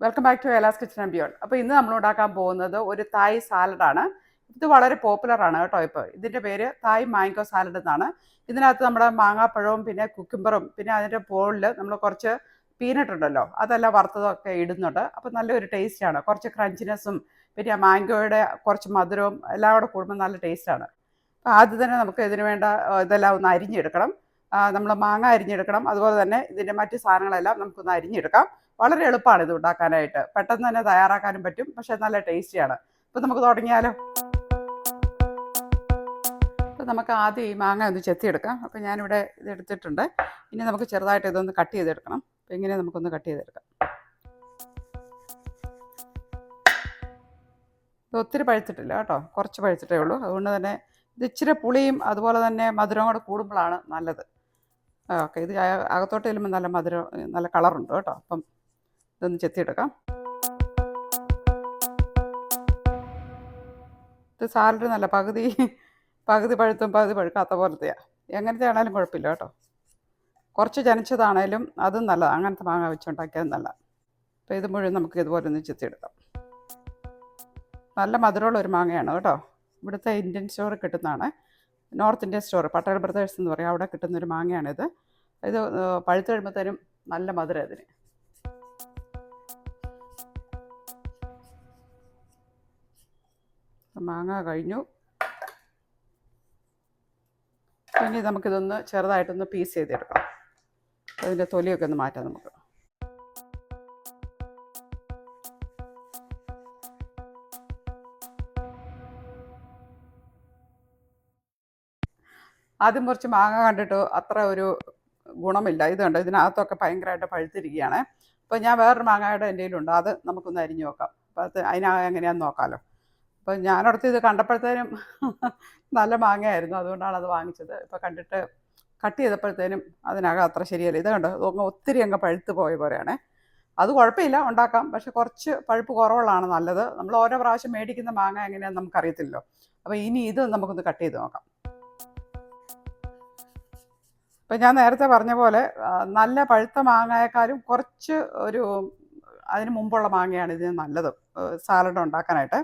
Welcome back to Ela's kitchen and beyond. അപ്പോൾ ഇന്ന് നമ്മൾ ഉണ്ടാക്കാൻ പോകുന്നത് ഒരു തായ് സാലഡാണ്. ഇത് വളരെ പോപ്പുലറാണ് കേട്ടോ. ഇപ്പോൾ ഇതിൻ്റെ പേര് തായ് മാംഗോ സാലഡ് എന്നാണ്. ഇതിനകത്ത് നമ്മുടെ മാങ്ങാപ്പഴവും പിന്നെ കുക്കുംബറും പിന്നെ അതിൻ്റെ മുകളിൽ നമ്മൾ കുറച്ച് പീനട്ട് ഉണ്ടല്ലോ, അതെല്ലാം വറുത്തതൊക്കെ ഇടുന്നുണ്ട്. അപ്പോൾ നല്ലൊരു ടേസ്റ്റാണ്. കുറച്ച് ക്രഞ്ചിനെസ്സും പിന്നെ മാംഗോയുടെ കുറച്ച് മധുരവും എല്ലാം കൂടെ കൂടുമ്പോൾ നല്ല ടേസ്റ്റാണ്. അപ്പോൾ ആദ്യം തന്നെ നമുക്ക് ഇതിന് വേണ്ട ഇതെല്ലാം ഒന്ന് അരിഞ്ഞെടുക്കണം. നമ്മൾ മാങ്ങ അരിഞ്ഞെടുക്കണം. അതുപോലെ തന്നെ ഇതിൻ്റെ മറ്റ് സാധനങ്ങളെല്ലാം നമുക്കൊന്ന് അരിഞ്ഞെടുക്കാം. വളരെ എളുപ്പമാണ് ഇത് ഉണ്ടാക്കാനായിട്ട്. പെട്ടെന്ന് തന്നെ തയ്യാറാക്കാനും പറ്റും, പക്ഷേ നല്ല ടേസ്റ്റിയാണ്. അപ്പോൾ നമുക്ക് തുടങ്ങിയാലോ. അപ്പോൾ നമുക്ക് ആദ്യം ഈ മാങ്ങ ഒന്ന് ചെത്തിയെടുക്കാം. അപ്പോൾ ഞാനിവിടെ ഇത് എടുത്തിട്ടുണ്ട്. ഇനി നമുക്ക് ചെറുതായിട്ട് ഇതൊന്ന് കട്ട് ചെയ്തെടുക്കണം. അപ്പോൾ ഇങ്ങനെ നമുക്കൊന്ന് കട്ട് ചെയ്തെടുക്കാം. ഇത് ഒത്തിരി പഴുത്തിട്ടില്ല കേട്ടോ, കുറച്ച് പഴുത്തിട്ടേ ഉള്ളൂ. അതുകൊണ്ട് തന്നെ ഇത് ഇച്ചിരി പുളിയും അതുപോലെ തന്നെ മധുരവും കൂടെ കൂടുമ്പോഴാണ് നല്ലത്. ഓക്കെ, ഇത് അകത്തോട്ട് ചെല്ലുമ്പോൾ നല്ല മധുരം, നല്ല കളറുണ്ട് കേട്ടോ. അപ്പം ഇതൊന്ന് ചെത്തിയെടുക്കാം. ഇത് സാലഡ് നല്ല പകുതി പഴുത്തും പകുതി പഴുക്കാത്ത പോലത്തെയാണ്. എങ്ങനത്തെ ആണെങ്കിലും കുഴപ്പമില്ല കേട്ടോ. കുറച്ച് ജനിച്ചതാണേലും അതും നല്ലതാണ്. അങ്ങനത്തെ മാങ്ങ വെച്ചുണ്ടാക്കിയത് നല്ല. അപ്പോൾ ഇത് മുഴുവൻ നമുക്ക് ഇതുപോലെ ഒന്ന് ചെത്തിയെടുക്കാം. നല്ല മധുരമുള്ള ഒരു മാങ്ങയാണ് കേട്ടോ. ഇവിടുത്തെ ഇന്ത്യൻ സ്റ്റോറിൽ കിട്ടുന്നതാണ്. North Indian store, Patel brothers എന്ന് പറയും, അവിടെ കിട്ടുന്നൊരു മാങ്ങയാണിത്. ഇത് പഴുത്ത് കഴിയുമ്പോഴത്തേനും നല്ല മധുരം ഇതിന്. മാങ്ങ കഴിഞ്ഞു. ഇനി നമുക്കിതൊന്ന് ചെറുതായിട്ടൊന്ന് പീസ് ചെയ്തെടുക്കാം. അതിൻ്റെ തൊലിയൊക്കെ ഒന്ന് മാറ്റാം നമുക്ക്. ആദ്യം കുറച്ച് മാങ്ങ കണ്ടിട്ട് അത്ര ഒരു ഗുണമില്ല. ഇത് കണ്ടോ, ഇതിനകത്തൊക്കെ ഭയങ്കരമായിട്ട് പഴുത്തിരിക്കുകയാണ്. അപ്പോൾ ഞാൻ വേറൊരു മാങ്ങയുടെ എൻ്റെ കയ്യിലുണ്ട്, അത് നമുക്കൊന്ന് അരിഞ്ഞു നോക്കാം. അപ്പോൾ എങ്ങനെയാണെന്ന് നോക്കാമല്ലോ. അപ്പോൾ ഞാനടുത്ത് ഇത് കണ്ടപ്പോഴത്തേനും നല്ല മാങ്ങയായിരുന്നു, അതുകൊണ്ടാണ് അത് വാങ്ങിച്ചത്. ഇപ്പോൾ കണ്ടിട്ട് കട്ട് ചെയ്തപ്പോഴത്തേനും അതിനകം അത്ര ശരിയല്ല. ഇത് കണ്ടോ, ഒത്തിരി അങ്ങ് പഴുത്ത് പോയ പോലെയാണ്. അത് കുഴപ്പമില്ല, ഉണ്ടാക്കാം. പക്ഷെ കുറച്ച് പഴുപ്പ് കുറവുള്ളതാണ് നല്ലത്. നമ്മൾ ഓരോ പ്രാവശ്യം മേടിക്കുന്ന മാങ്ങ എങ്ങനെയാണെന്ന് നമുക്കറിയത്തില്ലല്ലോ. അപ്പോൾ ഇനി ഇത് നമുക്കൊന്ന് കട്ട് ചെയ്ത് നോക്കാം. ഇപ്പം ഞാൻ നേരത്തെ പറഞ്ഞ പോലെ നല്ല പഴുത്ത മാങ്ങയേക്കാളും കുറച്ച് അതിന് മുമ്പുള്ള മാങ്ങയാണ് ഇതിന് നല്ലത് സാലഡ് ഉണ്ടാക്കാനായിട്ട്.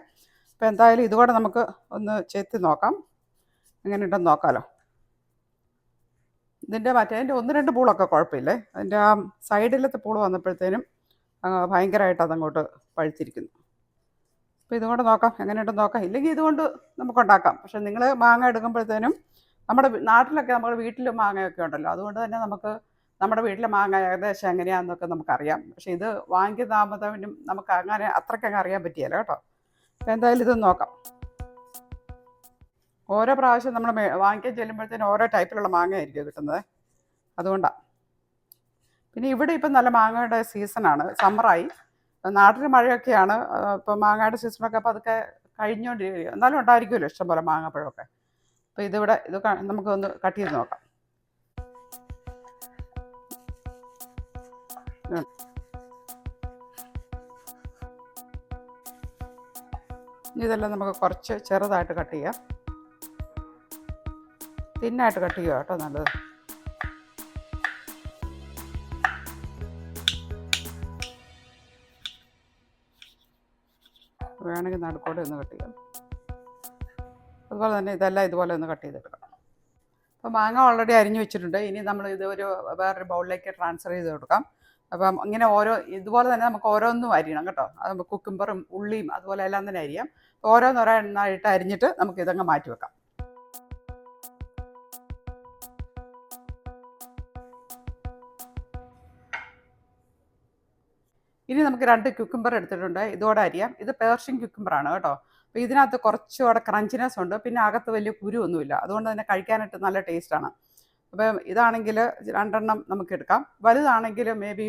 അപ്പോൾ എന്തായാലും ഇതുകൂടെ നമുക്ക് ഒന്ന് ചെത്തി നോക്കാം, എങ്ങനെയുണ്ടെന്ന് നോക്കാമല്ലോ. ഇതിൻ്റെ മറ്റേതിൻ്റെ 1-2 പൂളൊക്കെ കുഴപ്പമില്ലേ. അതിൻ്റെ ആ സൈഡിലത്തെ പൂള് വന്നപ്പോഴത്തേനും ഭയങ്കരമായിട്ട് അതങ്ങോട്ട് പഴുത്തിരിക്കുന്നു. അപ്പോൾ ഇതുകൊണ്ട് നോക്കാം, എങ്ങനെയുണ്ടെന്ന് നോക്കാം. ഇല്ലെങ്കിൽ ഇതുകൊണ്ട് നമുക്കുണ്ടാക്കാം. പക്ഷെ നിങ്ങൾ മാങ്ങ എടുക്കുമ്പോഴത്തേനും നമ്മുടെ നാട്ടിലൊക്കെ നമ്മുടെ വീട്ടിൽ മാങ്ങയൊക്കെ ഉണ്ടല്ലോ, അതുകൊണ്ട് തന്നെ നമുക്ക് നമ്മുടെ വീട്ടിലെ മാങ്ങ ഏകദേശം എങ്ങനെയാണെന്നൊക്കെ നമുക്കറിയാം. പക്ഷേ ഇത് വാങ്ങിക്കുന്നതാകുമ്പോഴത്തേനും നമുക്ക് അങ്ങനെ അത്രയ്ക്കങ്ങ് അറിയാൻ പറ്റിയല്ലോ കേട്ടോ. അപ്പോൾ എന്തായാലും ഇതൊന്ന് നോക്കാം. ഓരോ പ്രാവശ്യം നമ്മൾ വാങ്ങിക്കാൻ ചെല്ലുമ്പോഴത്തേനും ഓരോ ടൈപ്പിലുള്ള മാങ്ങയായിരിക്കും കിട്ടുന്നത്, അതുകൊണ്ടാണ്. പിന്നെ ഇവിടെ ഇപ്പം നല്ല മാങ്ങയുടെ സീസണാണ്, സമ്മറായി. നാട്ടിൽ മഴയൊക്കെയാണ്. ഇപ്പം മാങ്ങയുടെ സീസണൊക്കെ അപ്പോൾ അതൊക്കെ കഴിഞ്ഞുകൊണ്ടിരിക്കുക. എന്നാലും ഉണ്ടായിരിക്കുമല്ലോ ഇഷ്ടംപോലെ മാങ്ങാപ്പഴമൊക്കെ. അപ്പോൾ ഇത് നമുക്കൊന്ന് കട്ട് ചെയ്ത് നോക്കാം. ഇതെല്ലാം നമുക്ക് കുറച്ച് ചെറുതായിട്ട് കട്ട് ചെയ്യാം. തിന്നായിട്ട് കട്ട് ചെയ്യുക കേട്ടോ, നല്ലത്. വേണമെങ്കിൽ നടുക്കോടെ ഒന്ന് കട്ട് ചെയ്യാം. അതുപോലെ തന്നെ ഇതെല്ലാം ഇതുപോലെ ഒന്ന് കട്ട് ചെയ്തെടുക്കാം. അപ്പോൾ മാങ്ങ ഓൾറെഡി അരിഞ്ഞു വെച്ചിട്ടുണ്ട്. ഇനി നമ്മൾ ഇത് വേറൊരു ബൗളിലേക്ക് ട്രാൻസ്ഫർ ചെയ്ത് കൊടുക്കാം. അപ്പം ഇങ്ങനെ ഇതുപോലെ തന്നെ നമുക്ക് ഓരോന്നും അരിയണം കേട്ടോ. അത് കുക്കുംബറും ഉള്ളിയും അതുപോലെ എല്ലാം തന്നെ അരിയാം. ഓരോന്നോരോന്നായിട്ട് അരിഞ്ഞിട്ട് നമുക്ക് ഇതങ്ങ് മാറ്റി വെക്കാം. ഇനി നമുക്ക് 2 ക്യുക്കുംബർ എടുത്തിട്ടുണ്ട്, ഇതോടെ അരിയാം. ഇത് പേർഷ്യൻ ക്യുക്കുംബറാണ് കേട്ടോ. അപ്പോൾ ഇതിനകത്ത് കുറച്ചുകൂടെ ക്രഞ്ചിനെസ് ഉണ്ട്, പിന്നെ അകത്ത് വലിയ കുരുവൊന്നുമില്ല. അതുകൊണ്ട് തന്നെ കഴിക്കാനായിട്ട് നല്ല ടേസ്റ്റാണ്. അപ്പം ഇതാണെങ്കിൽ 2 നമുക്ക് എടുക്കാം. വലുതാണെങ്കിൽ മേ ബി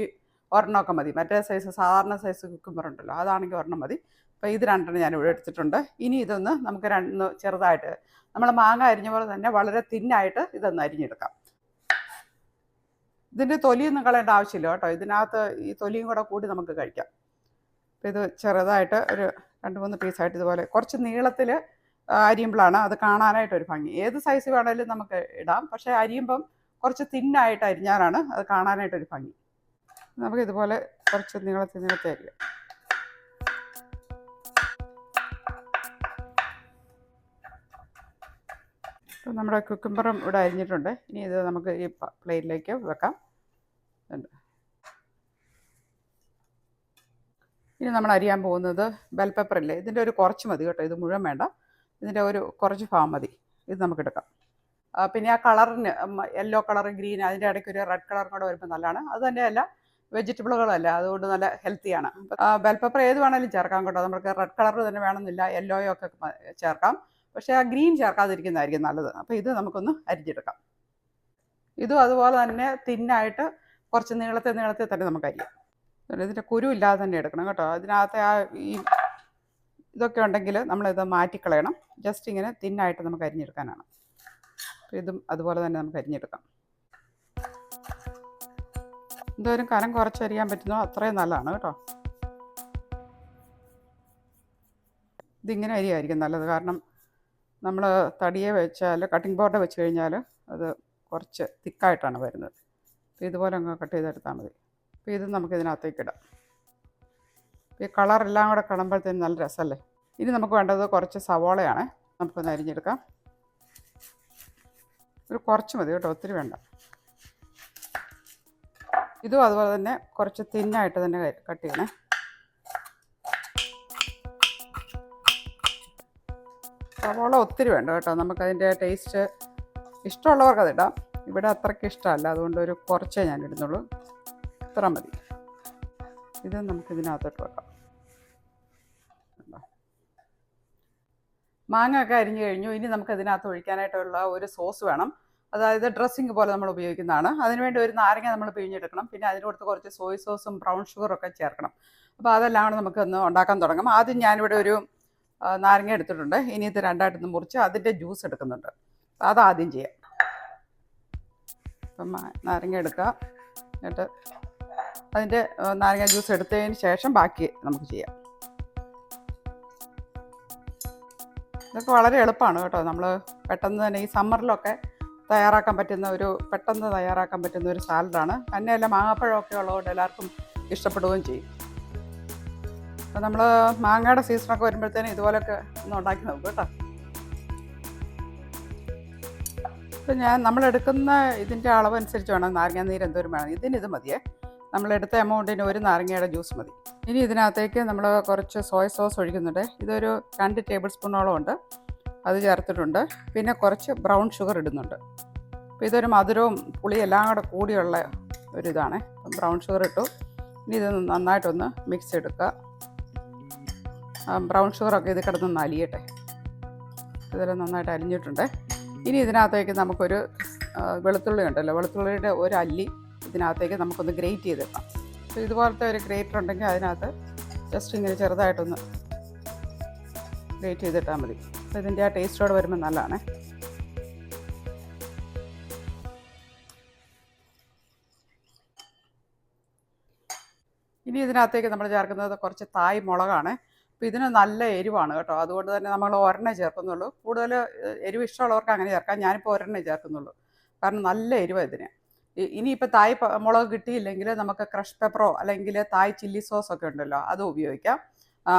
1 മതി. മറ്റേ സൈസ് സാധാരണ സൈസ് ക്യുക്കുംബർ ഉണ്ടല്ലോ, അതാണെങ്കിൽ 1 മതി. അപ്പോൾ ഇത് 2 ഞാനിവിടെ എടുത്തിട്ടുണ്ട്. ഇനി ഇതൊന്ന് നമുക്ക് ചെറുതായിട്ട് നമ്മൾ മാങ്ങ അരിഞ്ഞ പോലെ തന്നെ വളരെ തിന്നായിട്ട് ഇതൊന്ന് അരിഞ്ഞെടുക്കാം. ഇതിൻ്റെ തൊലിയൊന്നും കളയേണ്ട ആവശ്യമില്ല കേട്ടോ. ഇതിനകത്ത് ഈ തൊലിയും കൂടി നമുക്ക് കഴിക്കാം. അപ്പോൾ ഇത് ചെറുതായിട്ട് ഒരു 2-3 പീസായിട്ട് ഇതുപോലെ കുറച്ച് നീളത്തിൽ അരിയുമ്പോഴാണ് അത് കാണാനായിട്ടൊരു ഭംഗി. ഏത് സൈസ് വേണമെങ്കിലും നമുക്ക് ഇടാം, പക്ഷേ അരിയുമ്പം കുറച്ച് തിന്നായിട്ട് അരിഞ്ഞാലാണ് അത് കാണാനായിട്ടൊരു ഭംഗി. നമുക്കിതുപോലെ കുറച്ച് നീളത്തിൽ അരിയാം. അപ്പോൾ നമ്മുടെ കുക്കുംബറും ഇവിടെ അരിഞ്ഞിട്ടുണ്ട്. ഇനി ഇത് നമുക്ക് ഈ പ്ലേറ്റിലേക്ക് വെക്കാം. ഇനി നമ്മൾ അരിയാൻ പോകുന്നത് ബെൽ പെപ്പർ ഇല്ലേ, ഇതിൻ്റെ ഒരു കുറച്ച് മതി കേട്ടോ, ഇത് മുഴുവൻ വേണ്ട, ഇതിൻ്റെ ഒരു കുറച്ച് ഭാഗം മതി. ഇത് നമുക്കെടുക്കാം. പിന്നെ ആ കളറിന് യെല്ലോ കളർ, ഗ്രീൻ, അതിൻ്റെ ഇടയ്ക്ക് ഒരു റെഡ് കളറും കൂടെ വരുമ്പോൾ നല്ലതാണ്. അത് തന്നെയല്ല വെജിറ്റബിളുകളല്ല, അതുകൊണ്ട് നല്ല ഹെൽത്തിയാണ്. ബെൽ പെപ്പർ ഏത് വേണമെങ്കിലും ചേർക്കാം കേട്ടോ. നമുക്ക് റെഡ് കളർ തന്നെ വേണമെന്നില്ല, യെല്ലോയോ ഒക്കെ ചേർക്കാം. പക്ഷേ ആ ഗ്രീൻ ചേർക്കാതിരിക്കുന്നതായിരിക്കും നല്ലത്. അപ്പോൾ ഇത് നമുക്കൊന്ന് അരിഞ്ഞെടുക്കാം. ഇതും അതുപോലെ തന്നെ തിന്നായിട്ട് കുറച്ച് നീളത്തിൽ തന്നെ നമുക്ക് അരിയാം. ഇതിൻ്റെ കുരു ഇല്ലാതെ തന്നെ എടുക്കണം കേട്ടോ. അതിനകത്ത് ഈ ഇതൊക്കെ ഉണ്ടെങ്കിൽ നമ്മളിത് മാറ്റിക്കളയണം. ജസ്റ്റ് ഇങ്ങനെ തിന്നായിട്ട് നമുക്ക് അരിഞ്ഞെടുക്കാനാണ്. അപ്പോൾ ഇതും അതുപോലെ തന്നെ നമുക്ക് അരിഞ്ഞെടുക്കാം. എന്തോരം കനം കുറച്ചരിയാൻ പറ്റുന്നോ അത്രയും നല്ലതാണ് കേട്ടോ. ഇതിങ്ങനെ അരിയായിരിക്കും നല്ലത്. കാരണം നമ്മൾ തടിയെ വെച്ചാൽ, കട്ടിംഗ് ബോർഡ് വെച്ച് കഴിഞ്ഞാൽ അത് കുറച്ച് തിക്കായിട്ടാണ് വരുന്നത്. അപ്പോൾ ഇതുപോലെ അങ്ങ് കട്ട് ചെയ്തെടുത്താൽ മതി. അപ്പോൾ ഇത് നമുക്കിതിനകത്തേക്ക് ഇടാം. ഈ കളറെല്ലാം കൂടെ കാണുമ്പോഴത്തേനും നല്ല രസമല്ലേ. ഇനി നമുക്ക് വേണ്ടത് കുറച്ച് സവോളയാണ്. നമുക്കൊന്ന് അരിഞ്ഞെടുക്കാം. ഒരു കുറച്ച് മതി കേട്ടോ, ഒത്തിരി വേണ്ട. ഇതും അതുപോലെ തന്നെ കുറച്ച് തിന്നായിട്ട് തന്നെ കട്ട് ചെയ്യണേ. സവോള ഒത്തിരി വേണ്ട കേട്ടോ, നമുക്കതിൻ്റെ ടേസ്റ്റ് ഇഷ്ടമുള്ളവർക്ക് അതിടാം. ഇവിടെ അത്രയ്ക്ക് ഇഷ്ടമല്ല, അതുകൊണ്ട് ഒരു കുറച്ചേ ഞാൻ ഇടുന്നുള്ളൂ. ഇത്ര മതി. ഇത് നമുക്കിതിനകത്തോട്ട് വെക്കാം. മാങ്ങ ഒക്കെ അരിഞ്ഞു കഴിഞ്ഞു. ഇനി നമുക്കതിനകത്ത് ഒഴിക്കാനായിട്ടുള്ള ഒരു സോസ് വേണം. അതായത് ഡ്രസ്സിങ് പോലെ നമ്മൾ ഉപയോഗിക്കുന്നതാണ്. അതിനുവേണ്ടി ഒരു നാരങ്ങ നമ്മൾ പിഴിഞ്ഞെടുക്കണം. പിന്നെ അതിനോടത്ത് കുറച്ച് സോയ് സോസും ബ്രൗൺ ഷുഗറും ഒക്കെ ചേർക്കണം. അപ്പോൾ അതെല്ലാം കൂടെ നമുക്കൊന്ന് ഉണ്ടാക്കാൻ തുടങ്ങാം. ആദ്യം ഞാനിവിടെ ഒരു നാരങ്ങ എടുത്തിട്ടുണ്ട്. ഇനി ഇത് രണ്ടായിട്ടൊന്ന് മുറിച്ച് അതിൻ്റെ ജ്യൂസ് എടുക്കുന്നുണ്ട്. അപ്പോൾ അതാദ്യം ചെയ്യാം. അപ്പം നാരങ്ങ എടുക്കുക, എന്നിട്ട് അതിൻ്റെ നാരങ്ങ ജ്യൂസ് എടുത്തതിന് ശേഷം ബാക്കി നമുക്ക് ചെയ്യാം. ഇതൊക്കെ വളരെ എളുപ്പമാണ് കേട്ടോ. നമ്മൾ പെട്ടെന്ന് തന്നെ ഈ സമ്മറിലൊക്കെ പെട്ടെന്ന് തയ്യാറാക്കാൻ പറ്റുന്ന ഒരു സാലഡാണ്. തന്നെയല്ല മാങ്ങാപ്പഴമൊക്കെ ഉള്ളതുകൊണ്ട് എല്ലാവർക്കും ഇഷ്ടപ്പെടുകയും ചെയ്യും. അപ്പോൾ നമ്മൾ മാങ്ങയുടെ സീസണൊക്കെ വരുമ്പോഴത്തേനും ഇതുപോലെയൊക്കെ ഒന്ന് ഉണ്ടാക്കി നോക്കും കേട്ടോ. ഇപ്പം നമ്മളെടുക്കുന്ന ഇതിൻ്റെ അളവനുസരിച്ച് വേണം നാരങ്ങ നീര് എന്തോരം വേണം. ഇത് മതിയേ. നമ്മളെടുത്ത എമൗണ്ടിന് ഒരു നാരങ്ങയുടെ ജ്യൂസ് മതി. ഇനി ഇതിനകത്തേക്ക് നമ്മൾ കുറച്ച് സോയ സോസ് ഒഴിക്കുന്നുണ്ട്. ഇതൊരു 2 ടേബിൾ സ്പൂണോളം ഉണ്ട്, അത് ചേർത്തിട്ടുണ്ട്. പിന്നെ കുറച്ച് ബ്രൗൺ ഷുഗർ ഇടുന്നുണ്ട്. അപ്പോൾ ഇതൊരു മധുരവും പുളിയും എല്ലാം കൂടെ കൂടിയുള്ള ഒരിതാണ്. ബ്രൗൺ ഷുഗർ ഇട്ടു. ഇനി ഇത് നന്നായിട്ടൊന്ന് മിക്സ് എടുക്കുക. ബ്രൗൺ ഷുഗറൊക്കെ ഇത് കിടന്നൊന്ന് അലിയട്ടെ. ഇതെല്ലാം നന്നായിട്ട് അലിഞ്ഞിട്ടുണ്ട്. ഇനി ഇതിനകത്തേക്ക് നമുക്കൊരു വെളുത്തുള്ളി ഉണ്ടല്ലോ, വെളുത്തുള്ളിയുടെ ഒരു അല്ലി ഇതിനകത്തേക്ക് നമുക്കൊന്ന് ഗ്രേറ്റ് ചെയ്തിടാം. അപ്പോൾ ഇതുപോലത്തെ ഒരു ഗ്രേറ്റർ ഉണ്ടെങ്കിൽ അതിനകത്ത് ജസ്റ്റ് ഇങ്ങനെ ചെറുതായിട്ടൊന്ന് ഗ്രേറ്റ് ചെയ്തിട്ടാൽ മതി. അപ്പോൾ ഇതിൻ്റെ ആ ടേസ്റ്റോടെ വരുമ്പോൾ നല്ലതാണ്. ഇനി ഇതിനകത്തേക്ക് നമ്മൾ ചേർക്കുന്നത് കുറച്ച് തായ് മുളകാണ്. അപ്പോൾ ഇതിന് നല്ല എരിവാണ് കേട്ടോ. അതുകൊണ്ട് തന്നെ നമ്മൾ ഒരെണ്ണേ ചേർക്കുന്നുള്ളൂ. കൂടുതൽ എരിവ് ഇഷ്ടമുള്ളവർക്ക് അങ്ങനെ ചേർക്കാം. ഞാനിപ്പോൾ ഒരെണ്ണേ ചേർക്കുന്നുള്ളൂ, കാരണം നല്ല എരിവാണ് ഇതിന്. ഇനിയിപ്പോൾ തായ് മുളക് കിട്ടിയില്ലെങ്കിൽ നമുക്ക് ക്രഷ് പെപ്പറോ അല്ലെങ്കിൽ തായ് ചില്ലി സോസൊക്കെ ഉണ്ടല്ലോ, അതും ഉപയോഗിക്കാം.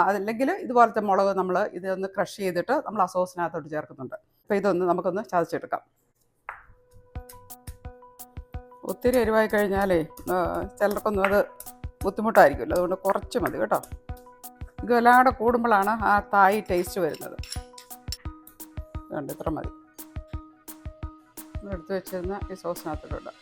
അതല്ലെങ്കിൽ ഇതുപോലത്തെ മുളക് നമ്മൾ ഇതൊന്ന് ക്രഷ് ചെയ്തിട്ട് നമ്മൾ ആ സോസിനകത്തോട്ട് ചേർക്കുന്നുണ്ട്. അപ്പോൾ ഇതൊന്ന് നമുക്കൊന്ന് ചതച്ചെടുക്കാം. ഒത്തിരി എരിവായി കഴിഞ്ഞാലേ ചിലർക്കൊന്നും അത് ബുദ്ധിമുട്ടായിരിക്കുമല്ലോ, അതുകൊണ്ട് കുറച്ച് മതി കേട്ടോ. ഇതെല്ലാം കൂടെ കൂടുമ്പോഴാണ് ആ തായ് ടേസ്റ്റ് വരുന്നത്. അതുകൊണ്ട് ഇത്ര മതി. എടുത്ത് വെച്ചിരുന്ന ഈ സോസിനകത്തോട്ട്.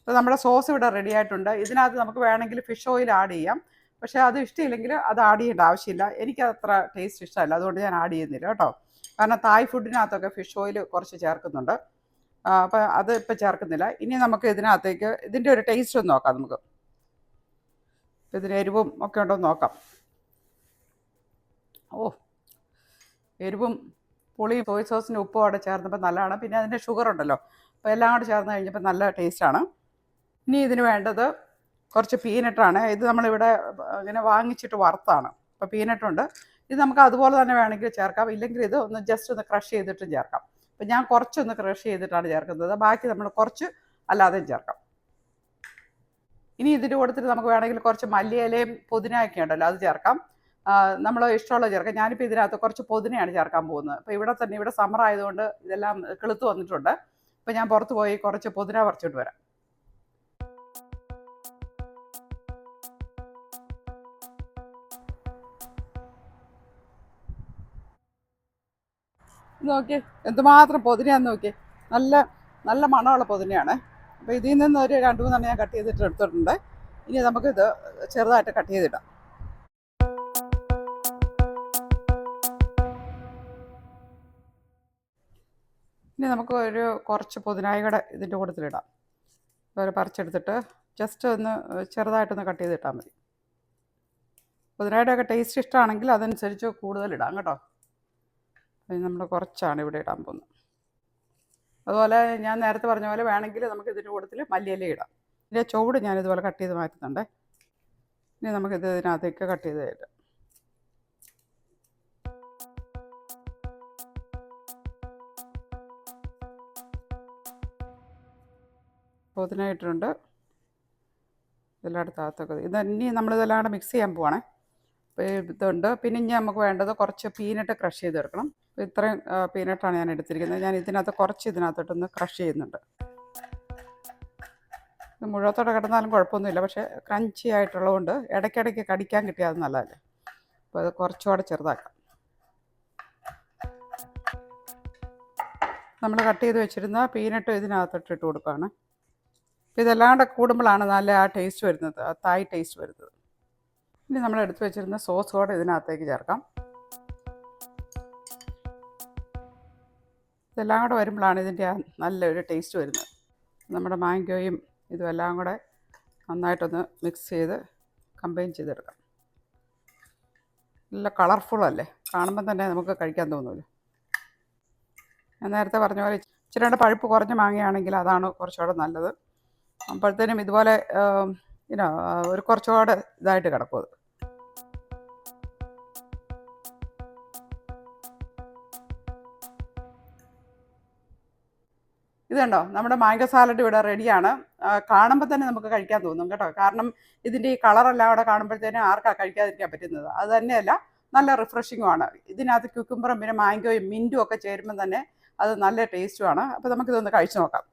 അപ്പോൾ നമ്മുടെ സോസ് ഇവിടെ റെഡി ആയിട്ടുണ്ട്. ഇതിനകത്ത് നമുക്ക് വേണമെങ്കിൽ ഫിഷ് ഓയിൽ ആഡ് ചെയ്യാം. പക്ഷേ അത് ഇഷ്ടമില്ലെങ്കിൽ അത് ആഡ് ചെയ്യേണ്ട ആവശ്യമില്ല. എനിക്കത്ര ടേസ്റ്റ് ഇഷ്ടമല്ല, അതുകൊണ്ട് ഞാൻ ആഡ് ചെയ്യുന്നില്ല കേട്ടോ. കാരണം തായ് ഫുഡിനകത്തൊക്കെ ഫിഷ് ഓയിൽ കുറച്ച് ചേർക്കുന്നുണ്ട്. അപ്പോൾ അത് ഇപ്പം ചേർക്കുന്നില്ല. ഇനി നമുക്ക് ഇതിനകത്തേക്ക് ഇതിൻ്റെ ഒരു ടേസ്റ്റ് ഒന്ന് നോക്കാം. നമുക്ക് ഇതിന് എരിവും ഒക്കെ ഉണ്ടോ എന്ന് നോക്കാം. എരിവും പുളിയും സോയ് സോസിൻ്റെ ഉപ്പും അവിടെ ചേർന്നപ്പോൾ നല്ലതാണ്. പിന്നെ അതിൻ്റെ ഷുഗർ ഉണ്ടല്ലോ, അപ്പോൾ എല്ലാം കൂടെ ചേർന്ന് കഴിഞ്ഞപ്പോൾ നല്ല ടേസ്റ്റാണ്. ഇനി ഇതിന് വേണ്ടത് കുറച്ച് പീനട്ടാണ്. ഇത് നമ്മളിവിടെ ഇങ്ങനെ വാങ്ങിച്ചിട്ട് വറുത്താണ്. അപ്പോൾ പീനട്ടുണ്ട്. ഇത് നമുക്ക് അതുപോലെ തന്നെ വേണമെങ്കിൽ ചേർക്കാം, ഇല്ലെങ്കിൽ ഇത് ഒന്ന് ജസ്റ്റ് ഒന്ന് ക്രഷ് ചെയ്തിട്ടും ചേർക്കാം. അപ്പം ഞാൻ കുറച്ചൊന്ന് ക്രഷ് ചെയ്തിട്ടാണ് ചേർക്കുന്നത്. ബാക്കി നമ്മൾ കുറച്ച് അല്ലാതെയും ചേർക്കാം. ഇനി ഇതിൻ്റെ കൂട്ടത്തിൽ നമുക്ക് വേണമെങ്കിൽ കുറച്ച് മല്ലിയിലയും പുതിനയൊക്കെ ഉണ്ടല്ലോ അത് ചേർക്കാം. നമ്മൾ ഇഷ്ടമുള്ളത് ചേർക്കാം. ഞാനിപ്പോൾ ഇതിനകത്ത് കുറച്ച് പുതിനയാണ് ചേർക്കാൻ പോകുന്നത്. അപ്പോൾ ഇവിടെ സമ്മർ ആയതുകൊണ്ട് ഇതെല്ലാം കിളുത്ത് വന്നിട്ടുണ്ട്. അപ്പോൾ ഞാൻ പുറത്ത് പോയി കുറച്ച് പുതിന പറിച്ചിട്ട് വരാം. നോക്കി എന്തുമാത്രം പുതിനയാന്ന് നോക്കി. നല്ല നല്ല മണമുള്ള പുതിനയാണ്. അപ്പോൾ ഇതിൽ നിന്ന് ഒരു 2-3 ഞാൻ കട്ട് ചെയ്തിട്ട് എടുത്തിട്ടുണ്ട്. ഇനി നമുക്കിത് ചെറുതായിട്ട് കട്ട് ചെയ്തിടാം. ഇനി നമുക്ക് കുറച്ച് പുതിനായി കൂടെ ഇതിൻ്റെ കൂട്ടത്തിലിടാം. അതുപോലെ പറിച്ചെടുത്തിട്ട് ജസ്റ്റ് ഒന്ന് ചെറുതായിട്ടൊന്ന് കട്ട് ചെയ്തിട്ടാൽ മതി. പുതിനായുടെയൊക്കെ ടേസ്റ്റ് ഇഷ്ടമാണെങ്കിൽ അതനുസരിച്ച് കൂടുതലിടാം കേട്ടോ. നമ്മൾ കുറച്ചാണ് ഇവിടെ ഇടാൻ പോകുന്നത്. അതുപോലെ ഞാൻ നേരത്തെ പറഞ്ഞ പോലെ വേണമെങ്കിൽ നമുക്ക് ഇതിൻ്റെ കൂട്ടത്തിൽ മല്ലിയില ഇടാം. ഇതിൻ്റെ ചുവട് ഞാനിതുപോലെ കട്ട് ചെയ്ത് മാറ്റുന്നുണ്ട്. ഇനി നമുക്കിത് ഇതിനകത്തേക്ക് കട്ട് ചെയ്ത് തരാം. പുതിന ഇട്ടിട്ടുണ്ട്. ഇതെല്ലാം അടുത്താകത്തൊക്കെ ഇനി നമ്മളിതെല്ലാം കൂടെ മിക്സ് ചെയ്യാൻ പോവാണേ. അപ്പോൾ ഇതുണ്ട്. പിന്നെ ഇനി നമുക്ക് വേണ്ടത് കുറച്ച് പീനട്ട് ക്രഷ് ചെയ്തെടുക്കണം. അപ്പോൾ ഇത്രയും പീനട്ടാണ് ഞാൻ എടുത്തിരിക്കുന്നത്. ഞാൻ ഇതിനകത്തോട്ടൊന്ന് ക്രഷ് ചെയ്യുന്നുണ്ട്. ഇത് മുഴുവത്തോടെ കിടന്നാലും കുഴപ്പമൊന്നുമില്ല, പക്ഷേ ക്രഞ്ചി ആയിട്ടുള്ളതുകൊണ്ട് ഇടയ്ക്കിടയ്ക്ക് കടിക്കാൻ കിട്ടിയാൽ അത് നല്ലതല്ലേ. അപ്പോൾ അത് കുറച്ചുകൂടെ ചെറുതാക്കാം. നമ്മൾ കട്ട് ചെയ്ത് വെച്ചിരുന്ന പീനട്ട് ഇതിനകത്തോട്ട് ഇട്ട് കൊടുക്കുകയാണ്. അപ്പോൾ ഇതെല്ലാം കൂടെ കൂടുമ്പോഴാണ് നല്ല ആ ടേസ്റ്റ് വരുന്നത്, ആ തായ് ടേസ്റ്റ് വരുന്നത്. ഇനി നമ്മൾ എടുത്ത് വെച്ചിരുന്ന സോസ് കൂടെ ഇതിനകത്തേക്ക് ചേർക്കാം. ഇതെല്ലാം കൂടെ വരുമ്പോഴാണ് ഇതിൻ്റെ ആ നല്ലൊരു ടേസ്റ്റ് വരുന്നത്. നമ്മുടെ മാങ്കോയും ഇതുമെല്ലാം കൂടെ നന്നായിട്ടൊന്ന് മിക്സ് ചെയ്ത് കമ്പൈൻ ചെയ്തെടുക്കാം. നല്ല കളർഫുള്ളല്ലേ, കാണുമ്പം തന്നെ നമുക്ക് കഴിക്കാൻ തോന്നുമല്ലോ. ഞാൻ നേരത്തെ പറഞ്ഞ പോലെ ഇച്ചിരി പഴുപ്പ് കുറഞ്ഞ മാങ്ങയാണെങ്കിൽ അതാണ് കുറച്ചുകൂടെ നല്ലത്. അപ്പോഴത്തേനും ഇതുപോലെ ഒരു കുറച്ചുകൂടെ ഇതായിട്ട് കിടക്കും അത്. ഇതുണ്ടോ, നമ്മുടെ മാംഗോ സാലഡ് ഇവിടെ റെഡിയാണ്. കാണുമ്പോൾ തന്നെ നമുക്ക് കഴിക്കാൻ തോന്നും കേട്ടോ. കാരണം ഇതിൻ്റെ ഈ കളറെല്ലാം അവിടെ കാണുമ്പോഴത്തേനും ആർക്കാണ് കഴിക്കാതിരിക്കാൻ പറ്റുന്നത്. അത് തന്നെയല്ല, നല്ല റിഫ്രഷിങ്ങുമാണ്. ഇതിനകത്ത് ക്യുക്കുംബറും പിന്നെ മാംഗോയും മിൻറ്റും ഒക്കെ ചേരുമ്പം തന്നെ അത് നല്ല ടേസ്റ്റുമാണ്. അപ്പോൾ നമുക്കിതൊന്ന് കഴിച്ചു നോക്കാം.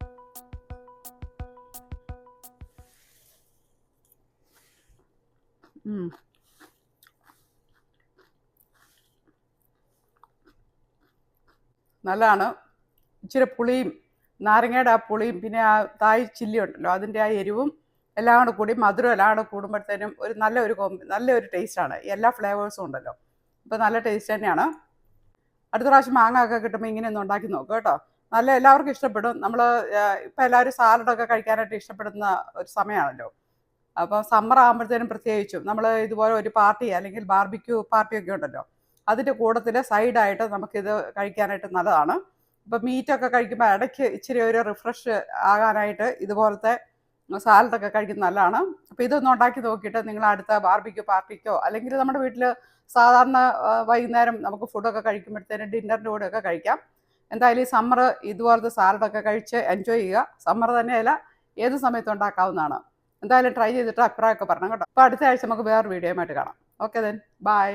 നല്ലതാണ്. ഇച്ചിരി പുളിയും നാരങ്ങയുടെ ആ പുളിയും പിന്നെ ആ തായ് ചില്ലി ഉണ്ടല്ലോ അതിൻ്റെ ആ എരിവും എല്ലാം കൂടെ കൂടി മധുരം എല്ലാം കൂടെ കൂടുമ്പോഴത്തേനും നല്ലൊരു ടേസ്റ്റാണ്. എല്ലാ ഫ്ലേവേഴ്സും ഉണ്ടല്ലോ, അപ്പോൾ നല്ല ടേസ്റ്റ് തന്നെയാണ്. അടുത്ത പ്രാവശ്യം മാങ്ങ ഒക്കെ കിട്ടുമ്പോൾ ഇങ്ങനെയൊന്ന് ഉണ്ടാക്കി നോക്കുക കേട്ടോ. എല്ലാവർക്കും ഇഷ്ടപ്പെടും. നമ്മൾ ഇപ്പോൾ എല്ലാവരും സാലഡൊക്കെ കഴിക്കാനായിട്ട് ഇഷ്ടപ്പെടുന്ന ഒരു സമയമാണല്ലോ. അപ്പോൾ സമ്മർ ആകുമ്പോഴത്തേനും പ്രത്യേകിച്ചും നമ്മൾ ഇതുപോലെ ഒരു പാർട്ടി അല്ലെങ്കിൽ ബാർബിക്യൂ പാർട്ടിയൊക്കെ ഉണ്ടല്ലോ, അതിൻ്റെ കൂട്ടത്തിൽ സൈഡായിട്ട് നമുക്കിത് കഴിക്കാനായിട്ട് നല്ലതാണ്. ഇപ്പോൾ മീറ്റൊക്കെ കഴിക്കുമ്പോൾ ഇടയ്ക്ക് ഇച്ചിരി ഒരു റിഫ്രഷ് ആകാനായിട്ട് ഇതുപോലത്തെ സാലഡൊക്കെ കഴിക്കുന്നത് നല്ലതാണ്. അപ്പോൾ ഇതൊന്ന് ഉണ്ടാക്കി നോക്കിയിട്ട് നിങ്ങൾ അടുത്ത ബാർബിക്യൂ പാർട്ടിക്കോ അല്ലെങ്കിൽ നമ്മുടെ വീട്ടിൽ സാധാരണ വൈകുന്നേരം നമുക്ക് ഫുഡൊക്കെ കഴിക്കുമ്പോഴത്തേനും ഡിന്നറിൻ്റെ കൂടെയൊക്കെ കഴിക്കാം. എന്തായാലും ഈ സമ്മർ ഇതുപോലത്തെ സാലഡൊക്കെ കഴിച്ച് എൻജോയ് ചെയ്യുക. സമ്മർ തന്നെയല്ല, ഏത് സമയത്തും ഉണ്ടാക്കാവുന്നതാണ്. എന്തായാലും ട്രൈ ചെയ്തിട്ട് അഭിപ്രായമൊക്കെ പറഞ്ഞു കേട്ടോ. അപ്പോൾ അടുത്ത ആഴ്ച നമുക്ക് വേറൊരു വീഡിയോയുമായിട്ട് കാണാം. Okay then, by.